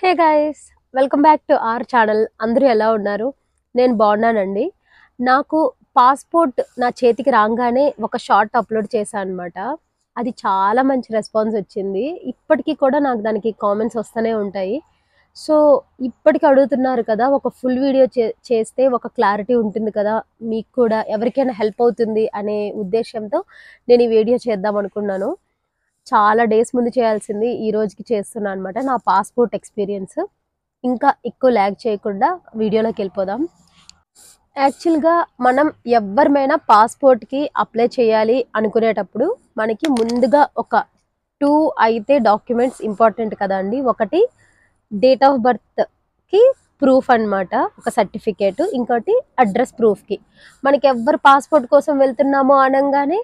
Hey guys, welcome back to our channel. అందరూ ఎలా ఉన్నారు? నేను బాగున్నానండి. నాకు పాస్పోర్ట్ నా చేతికి రాగానే ఒక షార్ట్ అప్లోడ్ చేశాను అనమాట. అది చాలా మంచి రెస్పాన్స్ వచ్చింది. ఇప్పటికీ కూడా నాకు దానికి కామెంట్స్ వస్తూనే ఉంటాయి. సో ఇప్పటికి అడుగుతున్నారు కదా, ఒక ఫుల్ వీడియో చేస్తే ఒక క్లారిటీ ఉంటుంది కదా, మీకు కూడా ఎవరికైనా హెల్ప్ అవుతుంది అనే ఉద్దేశంతో నేను ఈ వీడియో చేద్దాం అనుకున్నాను. చాలా డేస్ ముందు చేయాల్సింది ఈ రోజుకి చేస్తున్నా అనమాట. నా పాస్పోర్ట్ ఎక్స్పీరియన్స్. ఇంకా ఎక్కువ ల్యాగ్ చేయకుండా వీడియోలోకి వెళ్ళిపోదాం. యాక్చువల్గా మనం ఎవరిమైనా పాస్పోర్ట్కి అప్లై చేయాలి అనుకునేటప్పుడు మనకి ముందుగా ఒక 2 అయితే డాక్యుమెంట్స్ ఇంపార్టెంట్ కదా అండి. ఒకటి డేట్ ఆఫ్ బర్త్కి ప్రూఫ్ అన్నమాట, ఒక సర్టిఫికేట్. ఇంకోటి అడ్రస్ ప్రూఫ్కి. మనకి ఎవరు పాస్పోర్ట్ కోసం వెళ్తున్నామో అనగానే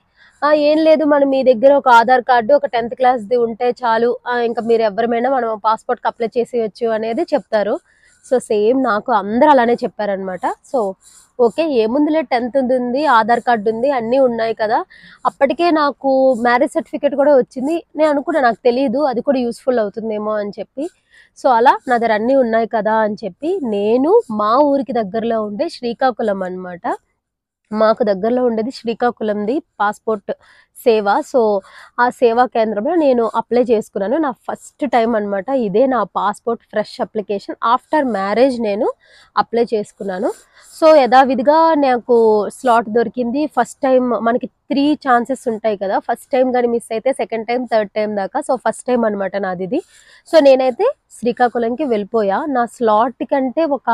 ఏం లేదు, మనం మీ దగ్గర ఒక ఆధార్ కార్డు, ఒక 10th క్లాస్ది ఉంటే చాలు, ఇంకా మీరు ఎవరిమైనా మనం పాస్పోర్ట్కి అప్లై చేసేయచ్చు అనేది చెప్తారు. సో సేమ్ నాకు అందరూ అలానే చెప్పారనమాట. సో ఓకే, ఏముందిలే, 10th ఉంది, ఆధార్ కార్డు ఉంది, అన్నీ ఉన్నాయి కదా. అప్పటికే నాకు మ్యారేజ్ సర్టిఫికేట్ కూడా వచ్చింది. నేను అనుకున్నా, నాకు తెలియదు అది కూడా యూస్ఫుల్ అవుతుందేమో అని చెప్పి. సో అలా నా దగ్గర అన్నీ ఉన్నాయి కదా అని చెప్పి నేను మా ఊరికి దగ్గరలో ఉండే శ్రీకాకుళం అనమాట. మాకు దగ్గరలో ఉండేది శ్రీకాకుళంది పాస్పోర్ట్ సేవ. సో ఆ సేవా కేంద్రంలో నేను అప్లై చేసుకున్నాను. నా ఫస్ట్ టైం అనమాట ఇదే, నా passport fresh application after marriage నేను అప్లై చేసుకున్నాను. సో యథావిధిగా నాకు స్లాట్ దొరికింది. ఫస్ట్ టైం మనకి 3 ఛాన్సెస్ ఉంటాయి కదా. ఫస్ట్ టైం కానీ మిస్ అయితే సెకండ్ టైం, థర్డ్ టైం దాకా. సో ఫస్ట్ టైం అనమాట నాది ఇది. సో నేనైతే శ్రీకాకుళంకి వెళ్ళిపోయా. నా స్లాట్ కంటే ఒక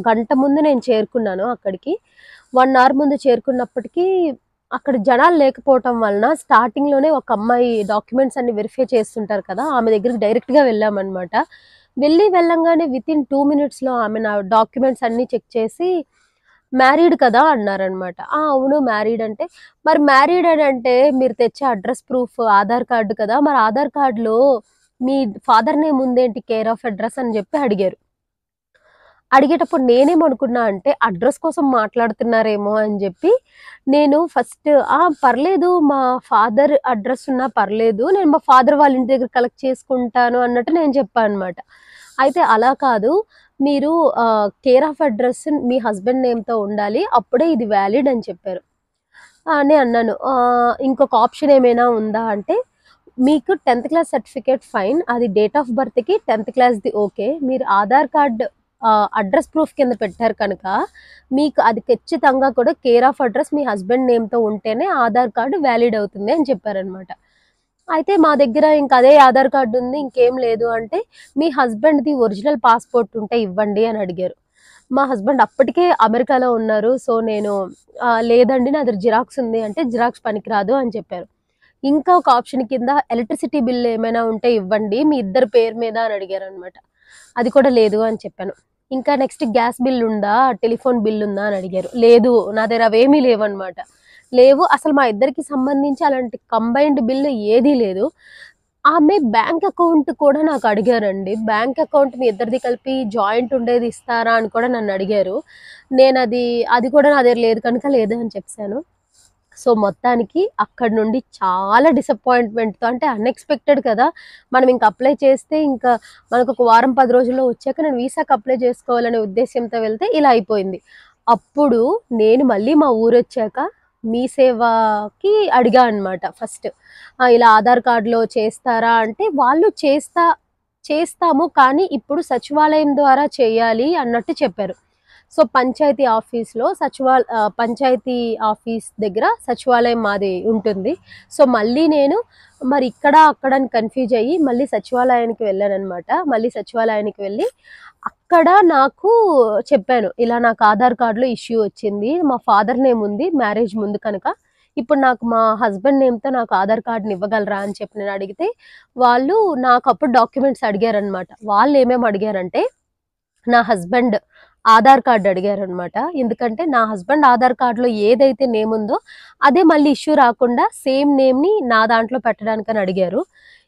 గంట ముందు నేను చేరుకున్నాను అక్కడికి. 1 అవర్ ముందు చేరుకున్నప్పటికీ అక్కడ జనాలు లేకపోవటం వలన స్టార్టింగ్లోనే ఒక అమ్మాయి డాక్యుమెంట్స్ అన్ని వెరిఫై చేస్తుంటారు కదా, ఆమె దగ్గరికి డైరెక్ట్గా వెళ్ళామన్నమాట. వెళ్ళంగానే వితిన్ 2 మినిట్స్లో ఆమె నా డాక్యుమెంట్స్ అన్నీ చెక్ చేసి మ్యారీడ్ కదా అన్నారనమాట. అవును మ్యారీడ్ అంటే, మరి మ్యారీడ్ అని అంటే మీరు తెచ్చే అడ్రస్ ప్రూఫ్ ఆధార్ కార్డు కదా, మరి ఆధార్ కార్డులో మీ ఫాదర్ నేమ్ ఉందేంటి, కేర్ ఆఫ్ అడ్రస్ అని చెప్పి అడిగారు. అడిగేటప్పుడు నేనేమనుకున్నా అంటే అడ్రస్ కోసం మాట్లాడుతున్నారేమో అని చెప్పి నేను ఫస్ట్ పర్లేదు, మా ఫాదర్ అడ్రస్ ఉన్నా పర్లేదు, నేను మా ఫాదర్ వాళ్ళ ఇంటి దగ్గర కలెక్ట్ చేసుకుంటాను అన్నట్టు నేను చెప్పాను అనమాట. అయితే అలా కాదు, మీరు కేర్ ఆఫ్ అడ్రస్ మీ హస్బెండ్ నేమ్తో ఉండాలి, అప్పుడే ఇది వ్యాలిడ్ అని చెప్పారు. నేను అన్నాను, ఇంకొక ఆప్షన్ ఏమైనా ఉందా అంటే, మీకు 10th క్లాస్ సర్టిఫికేట్ ఫైన్, అది డేట్ ఆఫ్ బర్త్కి 10th క్లాస్ది ఓకే, మీరు ఆధార్ కార్డ్ అడ్రస్ ప్రూఫ్ కింద పెట్టారు కనుక మీకు అది ఖచ్చితంగా కూడా కేర్ ఆఫ్ అడ్రస్ మీ హస్బెండ్ నేమ్తో ఉంటేనే ఆధార్ కార్డు వ్యాలిడ్ అవుతుంది అని చెప్పారనమాట. అయితే మా దగ్గర ఇంకా అదే ఆధార్ కార్డు ఉంది, ఇంకేం లేదు అంటే, మీ హస్బెండ్ది ఒరిజినల్ పాస్పోర్ట్ ఉంటే ఇవ్వండి అని అడిగారు. మా హస్బెండ్ అప్పటికే అమెరికాలో ఉన్నారు. సో నేను లేదండి నా దగ్గర జిరాక్స్ ఉంది అంటే, జిరాక్స్ పనికిరాదు అని చెప్పారు. ఇంకా ఒక ఆప్షన్ కింద ఎలక్ట్రిసిటీ బిల్ ఏమైనా ఉంటే ఇవ్వండి మీ ఇద్దరు పేరు మీద అని అడిగారు అనమాట. అది కూడా లేదు అని చెప్పాను. ఇంకా నెక్స్ట్ గ్యాస్ బిల్ ఉందా, టెలిఫోన్ బిల్ ఉందా అని అడిగారు. లేదు, నా దగ్గర అవేమీ లేవన్నమాట. లేవు, అసలు మా ఇద్దరికి సంబంధించి అలాంటి కంబైన్డ్ బిల్ ఏదీ లేదు. ఆమె బ్యాంక్ అకౌంట్ కూడా నాకు అడిగారండి. బ్యాంక్ అకౌంట్ మీ ఇద్దరిది కలిపి జాయింట్ ఉండేది ఇస్తారా అని కూడా నన్ను అడిగారు. నేను అది కూడా నా దగ్గర లేదు కనుక లేదు అని చెప్పాను. సో మొత్తానికి అక్కడ నుండి చాలా డిసప్పాయింట్మెంట్తో, అంటే అన్ఎక్స్పెక్టెడ్ కదా, మనం ఇంకా అప్లై చేస్తే ఇంకా మనకు ఒక వారం 10 రోజుల్లో వచ్చాక నేను వీసాకి అప్లై చేసుకోవాలనే ఉద్దేశంతో వెళ్తే ఇలా అయిపోయింది. అప్పుడు నేను మళ్ళీ మా ఊరు వచ్చాక మీ సేవకి అడిగా అనమాట. ఫస్ట్ ఇలా ఆధార్ కార్డులో చేస్తారా అంటే, వాళ్ళు చేస్తాము కానీ ఇప్పుడు సచివాలయం ద్వారా చేయాలి అన్నట్టు చెప్పారు. సో పంచాయతీ ఆఫీస్లో పంచాయతీ ఆఫీస్ దగ్గర సచివాలయం మాది ఉంటుంది. సో మళ్ళీ నేను మరి ఇక్కడ అక్కడ అని కన్ఫ్యూజ్ అయ్యి మళ్ళీ సచివాలయానికి వెళ్ళాను అనమాట. మళ్ళీ సచివాలయానికి వెళ్ళి అక్కడ నాకు చెప్పాను, ఇలా నాకు ఆధార్ కార్డులో ఇష్యూ వచ్చింది, మా ఫాదర్ నేమ్ ఉంది మ్యారేజ్ ముందు కనుక, ఇప్పుడు నాకు మా హస్బెండ్ నేమ్తో నాకు ఆధార్ కార్డుని ఇవ్వగలరా అని చెప్పి నేను అడిగితే, వాళ్ళు నాకు అప్పుడు డాక్యుమెంట్స్ అడిగారనమాట. వాళ్ళు ఏమేమి అడిగారంటే, నా హస్బెండ్ ఆధార్ కార్డు అడిగారనమాట. ఎందుకంటే నా హస్బెండ్ ఆధార్ కార్డులో ఏదైతే నేమ్ ఉందో అదే మళ్ళీ ఇష్యూ రాకుండా సేమ్ నేమ్ని నా దాంట్లో పెట్టడానికని అడిగారు.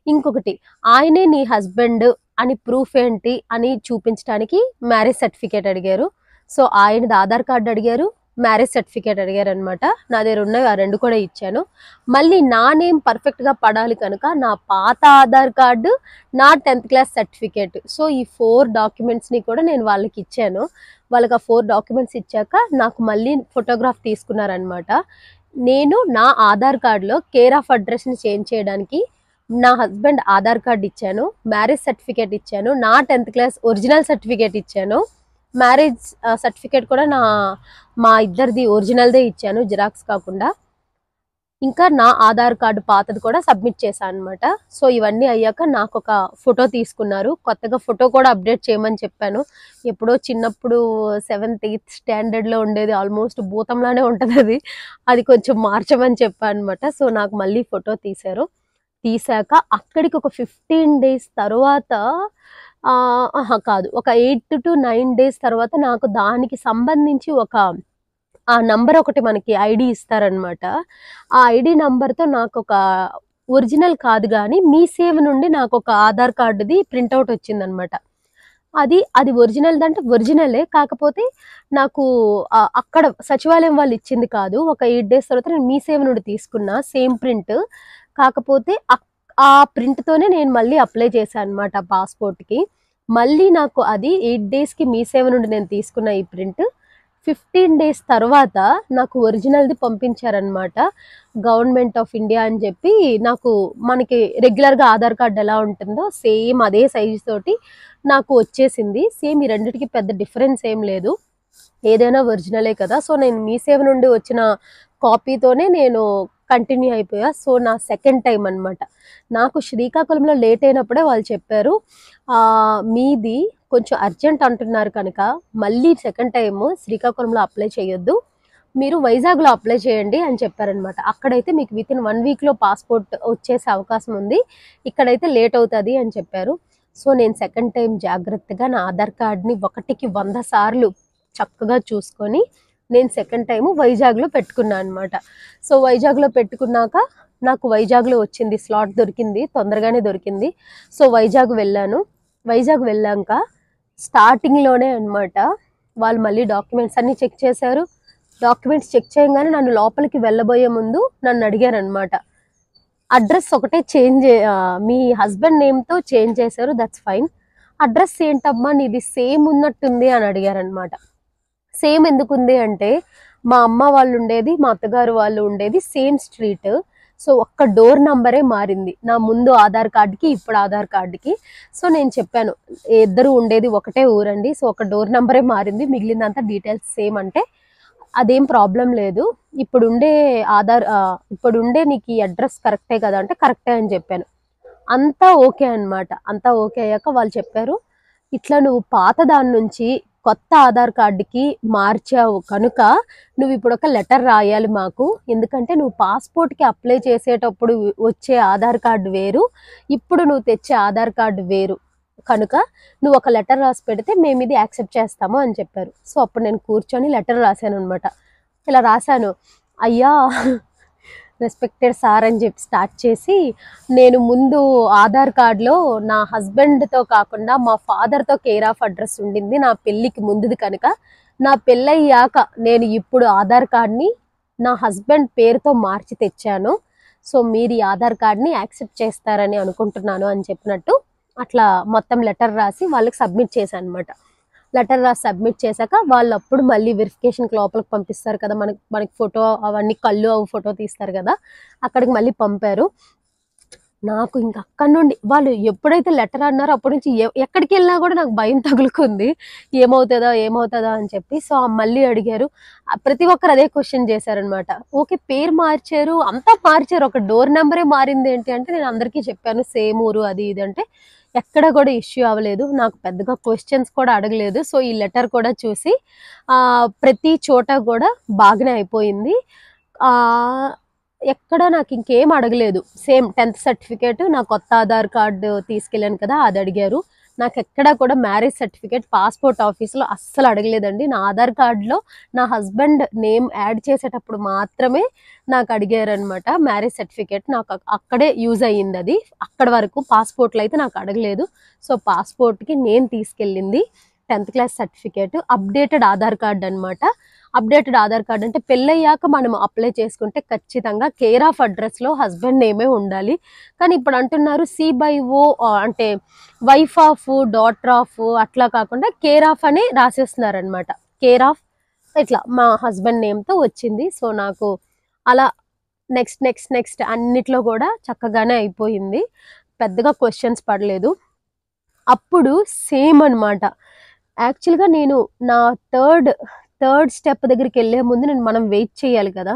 ఇంకొకటి, ఆయనే నీ హస్బెండ్ అని ప్రూఫ్ ఏంటి అని చూపించడానికి మ్యారేజ్ సర్టిఫికేట్ అడిగారు. సో ఆయనది ఆధార్ కార్డు అడిగారు, మ్యారేజ్ సర్టిఫికేట్ అడిగారనమాట. నా దగ్గర ఉన్నవి ఆ 2 కూడా ఇచ్చాను. మళ్ళీ నా నేమ్ పర్ఫెక్ట్గా పడాలి కనుక నా పాత ఆధార్ కార్డు, నా 10th క్లాస్ సర్టిఫికేట్, సో ఈ 4 డాక్యుమెంట్స్ని కూడా నేను వాళ్ళకి ఇచ్చాను. వాళ్ళకి ఆ 4 డాక్యుమెంట్స్ ఇచ్చాక నాకు మళ్ళీ ఫోటోగ్రాఫ్ తీసుకున్నారనమాట. నేను నా ఆధార్ కార్డులో కేర్ ఆఫ్ అడ్రస్ని చేంజ్ చేయడానికి నా హస్బెండ్ ఆధార్ కార్డు ఇచ్చాను, మ్యారేజ్ సర్టిఫికేట్ ఇచ్చాను, నా 10th క్లాస్ ఒరిజినల్ సర్టిఫికేట్ ఇచ్చాను, మ్యారేజ్ సర్టిఫికేట్ కూడా మా ఇద్దరిది ఒరిజినల్దే ఇచ్చాను, జిరాక్స్ కాకుండా. ఇంకా నా ఆధార్ కార్డు పాతది కూడా సబ్మిట్ చేశాను అనమాట. సో ఇవన్నీ అయ్యాక నాకు ఒక ఫోటో తీసుకున్నారు. కొత్తగా ఫోటో కూడా అప్డేట్ చేయమని చెప్పాను. ఎప్పుడో చిన్నప్పుడు 7th 8th స్టాండర్డ్లో ఉండేది, ఆల్మోస్ట్ భూతంలానే ఉంటుంది అది. అది కొంచెం మార్చమని చెప్పాను అనమాట. సో నాకు మళ్ళీ ఫోటో తీశారు. తీసాక అక్కడికి ఒక 15 days తర్వాత కాదు, ఒక 8 to 9 days తర్వాత నాకు దానికి సంబంధించి ఆ నంబర్ ఒకటి మనకి ఐడి ఇస్తారనమాట. ఆ ఐడి నంబర్తో నాకు ఒక ఒరిజినల్ కాదు కానీ మీ సేవ నుండి నాకు ఒక ఆధార్ కార్డుది ప్రింట్అవుట్ వచ్చిందనమాట. అది ఒరిజినల్ అంటే ఒరిజినలే, కాకపోతే నాకు అక్కడ సచివాలయం వాళ్ళు ఇచ్చింది కాదు. ఒక 8 days తర్వాత నేను మీ సేవ నుండి తీసుకున్నా సేమ్ ప్రింట్. కాకపోతే ఆ ప్రింట్తోనే నేను మళ్ళీ అప్లై చేశాను అనమాట పాస్పోర్ట్కి. మళ్ళీ నాకు అది 8 daysకి మీ సేవ నుండి నేను తీసుకున్న ఈ ప్రింట్ 15 days తర్వాత నాకు ఒరిజినల్ది పంపించారనమాట. గవర్నమెంట్ ఆఫ్ ఇండియా అని చెప్పి నాకు మనకి రెగ్యులర్గా ఆధార్ కార్డు ఎలా ఉంటుందో సేమ్ అదే సైజు తోటి నాకు వచ్చేసింది. సేమ్ ఈ రెండిటికి పెద్ద డిఫరెన్స్ ఏం లేదు, ఏదైనా ఒరిజినలే కదా. సో నేను మీ సేవ నుండి వచ్చిన కాపీతోనే నేను కంటిన్యూ అయిపోయా. సో నా సెకండ్ టైం అనమాట. నాకు శ్రీకాకుళంలో లేట్ అయినప్పుడే వాళ్ళు చెప్పారు, మీది కొంచెం అర్జెంట్ అంటున్నారు కనుక మళ్ళీ సెకండ్ టైం శ్రీకాకుళంలో అప్లై చేయొద్దు, మీరు వైజాగ్లో అప్లై చేయండి అని చెప్పారనమాట. అక్కడైతే మీకు వితిన్ 1 weekలో పాస్పోర్ట్ వచ్చేసే అవకాశం ఉంది, ఇక్కడైతే లేట్ అవుతుంది అని చెప్పారు. సో నేను సెకండ్ టైం జాగ్రత్తగా నా ఆధార్ కార్డ్ని 1కి 100 సార్లు చక్కగా చూసుకొని నేను సెకండ్ టైము వైజాగ్లో పెట్టుకున్నాను అనమాట. సో వైజాగ్లో పెట్టుకున్నాక నాకు వైజాగ్లో వచ్చింది, స్లాట్ దొరికింది, తొందరగానే దొరికింది. సో వైజాగ్ వెళ్ళాను. వైజాగ్ వెళ్ళాక స్టార్టింగ్లోనే అనమాట వాళ్ళు మళ్ళీ డాక్యుమెంట్స్ అన్నీ చెక్ చేశారు. డాక్యుమెంట్స్ చెక్ చేయగానే నన్ను లోపలికి వెళ్ళబోయే ముందు నన్ను అడిగారు అనమాట, అడ్రస్ ఒకటే చేంజ్, మీ హస్బెండ్ నేమ్తో చేంజ్ చేశారు, దట్స్ ఫైన్, అడ్రస్ ఏంటమ్మా నీది సేమ్ ఉన్నట్టుంది అని అడిగారనమాట. సేమ్ ఎందుకుంది అంటే మా అమ్మ వాళ్ళు ఉండేది, మా అత్తగారు వాళ్ళు ఉండేది సేమ్ స్ట్రీట్. సో ఒక్క డోర్ నంబరే మారింది నా ముందు ఆధార్ కార్డుకి, ఇప్పుడు ఆధార్ కార్డుకి. సో నేను చెప్పాను, ఇద్దరు ఉండేది ఒకటే ఊరండి, సో ఒక డోర్ నంబరే మారింది, మిగిలినంతా డీటెయిల్స్ సేమ్ అంటే అదేం ప్రాబ్లం లేదు, ఇప్పుడుండే నీకు ఈ అడ్రస్ కరెక్టే కదా అంటే కరెక్టే అని చెప్పాను. అంతా ఓకే అనమాట. అంతా ఓకే అయ్యాక వాళ్ళు చెప్పారు, ఇట్లా నువ్వు పాత దాని నుంచి కొత్త ఆధార్ కార్డుకి మార్చావు కనుక నువ్వు ఇప్పుడు ఒక లెటర్ రాయాలి మాకు, ఎందుకంటే నువ్వు పాస్పోర్ట్కి అప్లై చేసేటప్పుడు వచ్చే ఆధార్ కార్డు వేరు, ఇప్పుడు నువ్వు తెచ్చే ఆధార్ కార్డు వేరు కనుక నువ్వు ఒక లెటర్ రాసి పెడితే మేము ఇది యాక్సెప్ట్ చేస్తాము అని చెప్పారు. సో అప్పుడు నేను కూర్చొని లెటర్ రాశాను అనమాట. ఇలా రాశాను, అయ్యా రెస్పెక్టెడ్ సార్ అని చెప్పి స్టార్ట్ చేసి, నేను ముందు ఆధార్ కార్డులో నా హస్బెండ్తో కాకుండా మా ఫాదర్తో కేర్ ఆఫ్ అడ్రస్ ఉండింది నా పెళ్ళికి ముందుది కనుక, నా పెళ్ళయ్యాక నేను ఇప్పుడు ఆధార్ కార్డ్ని నా హస్బెండ్ పేరుతో మార్చి తెచ్చాను, సో మీరు ఈ ఆధార్ కార్డ్ని యాక్సెప్ట్ చేస్తారని అనుకుంటున్నాను అని చెప్పినట్టు అట్లా మొత్తం లెటర్ రాసి వాళ్ళకి సబ్మిట్ చేశాను అనమాట. లెటర్ రాసి సబ్మిట్ చేశాక వాళ్ళు అప్పుడు మళ్ళీ వెరిఫికేషన్కి లోపలికి పంపిస్తారు కదా, మనకి ఫోటో అవన్నీ కళ్ళు అవి ఫోటో తీస్తారు కదా, అక్కడికి మళ్ళీ పంపారు. నాకు ఇంక అక్కడి నుండి వాళ్ళు ఎప్పుడైతే లెటర్ అన్నారో అప్పటి నుంచి ఎక్కడికి వెళ్ళినా కూడా నాకు భయం తగులుకుంది, ఏమవుతుందా అని చెప్పి. సో మళ్ళీ అడిగారు, ప్రతి ఒక్కరు అదే క్వశ్చన్ చేశారనమాట. ఓకే పేరు మార్చారు, అంతా మార్చారు, ఒక డోర్ నెంబరే మారింది ఏంటి అంటే నేను అందరికీ చెప్పాను సేమ్ ఊరు అది ఇది అంటే ఎక్కడ కూడా ఇష్యూ అవ్వలేదు, నాకు పెద్దగా క్వశ్చన్స్ కూడా అడగలేదు. సో ఈ లెటర్ కూడా చూసి ప్రతి చోట కూడా బాగానే అయిపోయింది, ఎక్కడ నాకు ఇంకేం అడగలేదు. సేమ్ 10th సర్టిఫికేట్, నా కొత్త ఆధార్ కార్డు తీసుకెళ్ళాను కదా అది అడిగారు. నాకు ఎక్కడా కూడా మ్యారేజ్ సర్టిఫికేట్ పాస్పోర్ట్ ఆఫీస్లో అస్సలు అడగలేదండి. నా ఆధార్ కార్డులో నా హస్బెండ్ నేమ్ యాడ్ చేసేటప్పుడు మాత్రమే నాకు అడిగారనమాట మ్యారేజ్ సర్టిఫికేట్. నాకు అక్కడే యూజ్ అయ్యింది అది, అక్కడి వరకు. పాస్పోర్ట్లో అయితే నాకు అడగలేదు. సో పాస్పోర్ట్కి నేను తీసుకెళ్ళింది 10th class certificate, updated Aadhaar card అనమాట. అప్డేటెడ్ ఆధార్ కార్డ్ అంటే పెళ్ళయ్యాక మనం అప్లై చేసుకుంటే ఖచ్చితంగా కేర్ ఆఫ్ అడ్రస్లో హస్బెండ్ నేమే ఉండాలి. కానీ ఇప్పుడు అంటున్నారు C/O అంటే వైఫ్ ఆఫ్, డాటర్ ఆఫ్ అట్లా కాకుండా కేర్ ఆఫ్ అని రాసేస్తున్నారు అనమాట. కేర్ ఆఫ్ ఇట్లా మా హస్బెండ్ నేమ్తో వచ్చింది. సో నాకు అలా నెక్స్ట్ అన్నిట్లో కూడా చక్కగానే అయిపోయింది. పెద్దగా క్వశ్చన్స్ పడలేదు. అప్పుడు సేమ్ అనమాట. యాక్చువల్గా నేను నా థర్డ్ స్టెప్ దగ్గరికి వెళ్ళే ముందు మనం వెయిట్ చేయాలి కదా.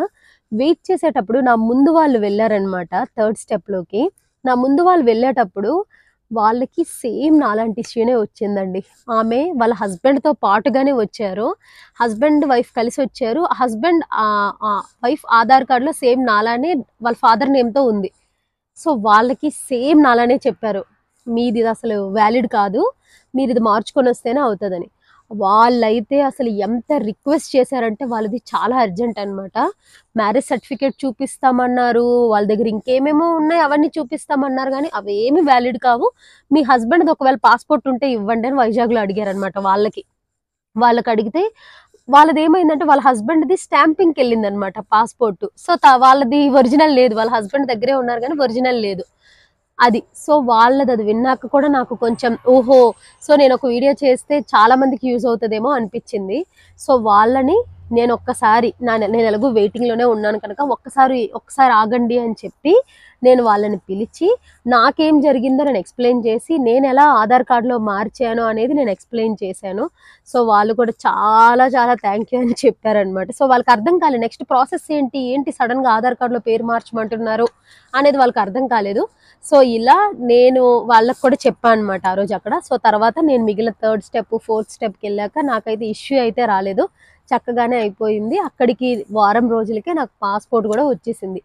వెయిట్ చేసేటప్పుడు నా ముందు వాళ్ళు వెళ్ళారనమాట థర్డ్ స్టెప్లోకి. నా ముందు వాళ్ళు వెళ్ళేటప్పుడు వాళ్ళకి సేమ్ నాలాంటి ఇష్యూనే వచ్చిందండి. ఆమె వాళ్ళ హస్బెండ్తో పాటుగానే వచ్చారు. హస్బెండ్ వైఫ్ కలిసి వచ్చారు. హస్బెండ్ వైఫ్ ఆధార్ కార్డులో సేమ్ నాలానే వాళ్ళ ఫాదర్ నేమ్తో ఉంది. సో వాళ్ళకి సేమ్ నాలానే చెప్పారు, మీది అసలు వ్యాలిడ్ కాదు, మీరు ఇది మార్చుకొని వస్తేనే అవుతుందని. వాళ్ళైతే అసలు ఎంత రిక్వెస్ట్ చేశారంటే వాళ్ళది చాలా అర్జెంట్ అనమాట. మ్యారేజ్ సర్టిఫికేట్ చూపిస్తామన్నారు, వాళ్ళ దగ్గర ఇంకేమేమో ఉన్నాయి అవన్నీ చూపిస్తామన్నారు, కానీ అవేమి వ్యాలిడ్ కావు, మీ హస్బెండ్ది ఒకవేళ పాస్పోర్ట్ ఉంటే ఇవ్వండి అని వైజాగ్లో అడిగారనమాట. వాళ్ళకి అడిగితే వాళ్ళది ఏమైందంటే వాళ్ళ హస్బెండ్ది స్టాంపింగ్కి వెళ్ళింది అనమాట పాస్పోర్ట్. సో వాళ్ళది ఒరిజినల్ లేదు, వాళ్ళ హస్బెండ్ దగ్గరే ఉన్నారు కానీ ఒరిజినల్ లేదు అది. సో వాళ్ళది అది విన్నాక కూడా నాకు కొంచెం ఓహో, సో నేను ఒక వీడియో చేస్తే చాలా మందికి యూజ్ అవుతుందేమో అనిపించింది. సో వాళ్ళని నేను ఒక్కసారి నేను ఎలాగో వెయిటింగ్లోనే ఉన్నాను కనుక ఒక్కసారి ఆగండి అని చెప్పి నేను వాళ్ళని పిలిచి నాకేం జరిగిందో నేను ఎక్స్ప్లెయిన్ చేసి నేను ఎలా ఆధార్ కార్డులో మార్చాను అనేది నేను ఎక్స్ప్లెయిన్ చేశాను. సో వాళ్ళు కూడా చాలా చాలా థ్యాంక్ యూ అని చెప్పారనమాట. సో వాళ్ళకి అర్థం కాలేదు నెక్స్ట్ ప్రాసెస్ ఏంటి సడన్గా ఆధార్ కార్డులో పేరు మార్చమంటున్నారు అనేది వాళ్ళకి అర్థం కాలేదు. సో ఇలా నేను వాళ్ళకి కూడా చెప్పాను అనమాట ఆ రోజు అక్కడ. సో తర్వాత నేను మిగిలిన థర్డ్ స్టెప్ ఫోర్త్ స్టెప్కి వెళ్ళాక నాకైతే ఇష్యూ అయితే రాలేదు, చక్కగానే అయిపోయింది. అక్కడికి వారం రోజులకే నాకు పాస్పోర్ట్ కూడా వచ్చేసింది.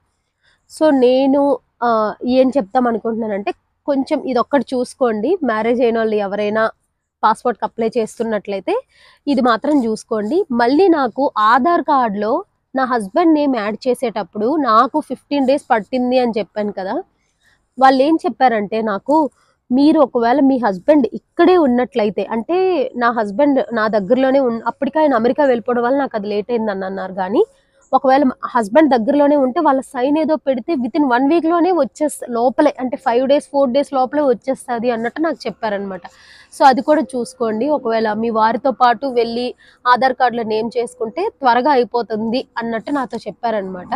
సో నేను ఏం చెప్తాం అనుకుంటున్నానంటే కొంచెం ఇది ఒక్కటి చూసుకోండి, మ్యారేజ్ అయిన వాళ్ళు ఎవరైనా పాస్పోర్ట్కి అప్లై చేస్తున్నట్లయితే ఇది మాత్రం చూసుకోండి. మళ్ళీ నాకు ఆధార్ కార్డులో నా హస్బెండ్ నేమ్ యాడ్ చేసేటప్పుడు నాకు 15 days పట్టింది అని చెప్పాను కదా. వాళ్ళు ఏం చెప్పారంటే నాకు, మీరు ఒకవేళ మీ హస్బెండ్ ఇక్కడే ఉన్నట్లయితే, అంటే నా హస్బెండ్ నా దగ్గరలోనే అప్పటికే ఆయన అమెరికా వెళ్ళిపోవడం వల్ల నాకు అది లేట్ అయిందని అన్నారు. కానీ ఒకవేళ హస్బెండ్ దగ్గరలోనే ఉంటే వాళ్ళ సైన్ ఏదో పెడితే వితిన్ 1 weekలోనే లోపలే, అంటే 5 days 4 days లోపలే వచ్చేస్తుంది అన్నట్టు నాకు చెప్పారనమాట. సో అది కూడా చూసుకోండి, ఒకవేళ మీ వారితో పాటు వెళ్ళి ఆధార్ కార్డులో నేమ్ చేసుకుంటే త్వరగా అయిపోతుంది అన్నట్టు నాతో చెప్పారనమాట.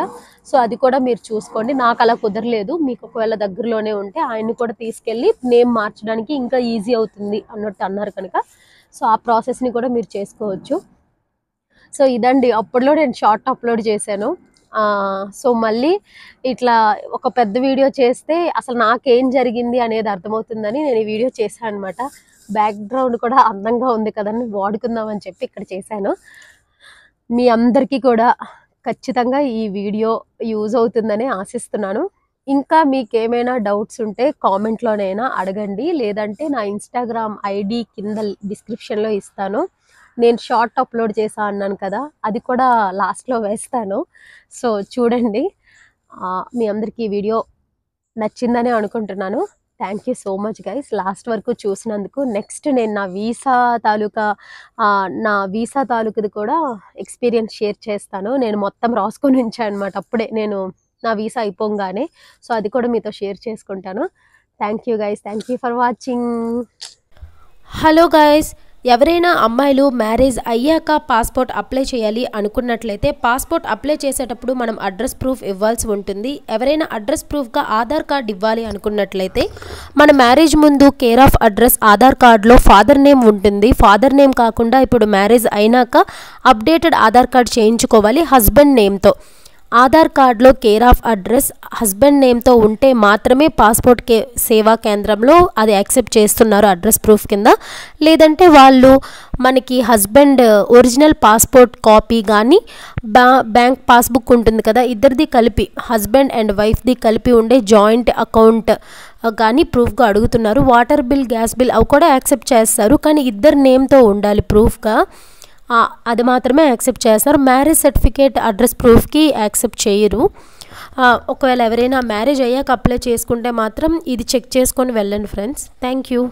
సో అది కూడా మీరు చూసుకోండి. నాకు అలా కుదరలేదు, మీకు ఒకవేళ దగ్గరలోనే ఉంటే ఆయన్ని కూడా తీసుకెళ్ళి నేమ్ మార్చడానికి ఇంకా ఈజీ అవుతుంది అన్నట్టు అన్నారు కనుక సో ఆ ప్రాసెస్ని కూడా మీరు చేసుకోవచ్చు. సో ఇదండి, అప్పట్లో నేను షార్ట్ అప్లోడ్ చేశాను. సో మళ్ళీ ఇట్లా ఒక పెద్ద వీడియో చేస్తే అసలు నాకేం జరిగింది అనేది అర్థమవుతుందని నేను ఈ వీడియో చేశాను అనమాట. బ్యాక్గ్రౌండ్ కూడా అందంగా ఉంది కదని వాడుకుందామని చెప్పి ఇక్కడ చేశాను. మీ అందరికీ కూడా ఖచ్చితంగా ఈ వీడియో యూజ్ అవుతుందని ఆశిస్తున్నాను. ఇంకా మీకేమైనా డౌట్స్ ఉంటే కామెంట్లోనైనా అడగండి, లేదంటే నా ఇన్స్టాగ్రామ్ ఐడి కింద డిస్క్రిప్షన్లో ఇస్తాను. నేను షార్ట్ అప్లోడ్ చేసా అన్నాను కదా, అది కూడా లాస్ట్లో వేస్తాను. సో చూడండి, మీ అందరికీ ఈ వీడియో నచ్చిందని అనుకుంటున్నాను. Thank you so much guys last వరకు చూసినందుకు. నెక్స్ట్ నేను నా వీసా తాలూకుది కూడా ఎక్స్పీరియన్స్ షేర్ చేస్తాను. నేను మొత్తం రాసుకొని ఉంచాను అనమాట అప్పుడే నేను నా వీసా అయిపోగానే. సో అది కూడా మీతో షేర్ చేసుకుంటాను. Thank you guys, thank you for watching. Hello guys, ఎవరైనా అమ్మాయిలు మ్యారేజ్ అయ్యాక పాస్పోర్ట్ అప్లై చేయాలి అనుకున్నట్లయితే పాస్పోర్ట్ అప్లై చేసేటప్పుడు మనం అడ్రస్ ప్రూఫ్ ఇవ్వాల్సి ఉంటుంది. ఎవరైనా అడ్రస్ ప్రూఫ్గా ఆధార్ కార్డ్ ఇవ్వాలి అనుకున్నట్లయితే మన మ్యారేజ్ ముందు కేర్ ఆఫ్ అడ్రస్ ఆధార్ కార్డులో ఫాదర్ నేమ్ ఉంటుంది. ఫాదర్ నేమ్ కాకుండా ఇప్పుడు మ్యారేజ్ అయినాక అప్డేటెడ్ ఆధార్ కార్డ్ చేయించుకోవాలి హస్బెండ్ నేమ్తో. ఆధార్ కార్డులో కేర్ ఆఫ్ అడ్రస్ హస్బెండ్ నేమ్తో ఉంటే మాత్రమే పాస్పోర్ట్ సేవా కేంద్రంలో అది యాక్సెప్ట్ చేస్తున్నారు అడ్రస్ ప్రూఫ్ కింద. లేదంటే వాళ్ళు మనకి హస్బెండ్ ఒరిజినల్ పాస్పోర్ట్ కాపీ కానీ బ్యాంక్ పాస్బుక్ ఉంటుంది కదా, ఇద్దరిది కలిపి హస్బెండ్ అండ్ వైఫ్ది కలిపి ఉండే జాయింట్ అకౌంట్ కానీ ప్రూఫ్గా అడుగుతున్నారు. వాటర్ బిల్, గ్యాస్ బిల్ అవి కూడా యాక్సెప్ట్ చేస్తారు, కానీ ఇద్దరు నేమ్తో ఉండాలి ప్రూఫ్గా, అది మాత్రమే యాక్సెప్ట్ చేస్తారు. మ్యారేజ్ సర్టిఫికేట్ అడ్రస్ ప్రూఫ్కి యాక్సెప్ట్ చేయరు. ఒకవేళ ఎవరైనా మ్యారేజ్ అయ్యాక అప్లై చేసుకుంటే మాత్రం ఇది చెక్ చేసుకొని వెళ్ళండి ఫ్రెండ్స్. Thank you.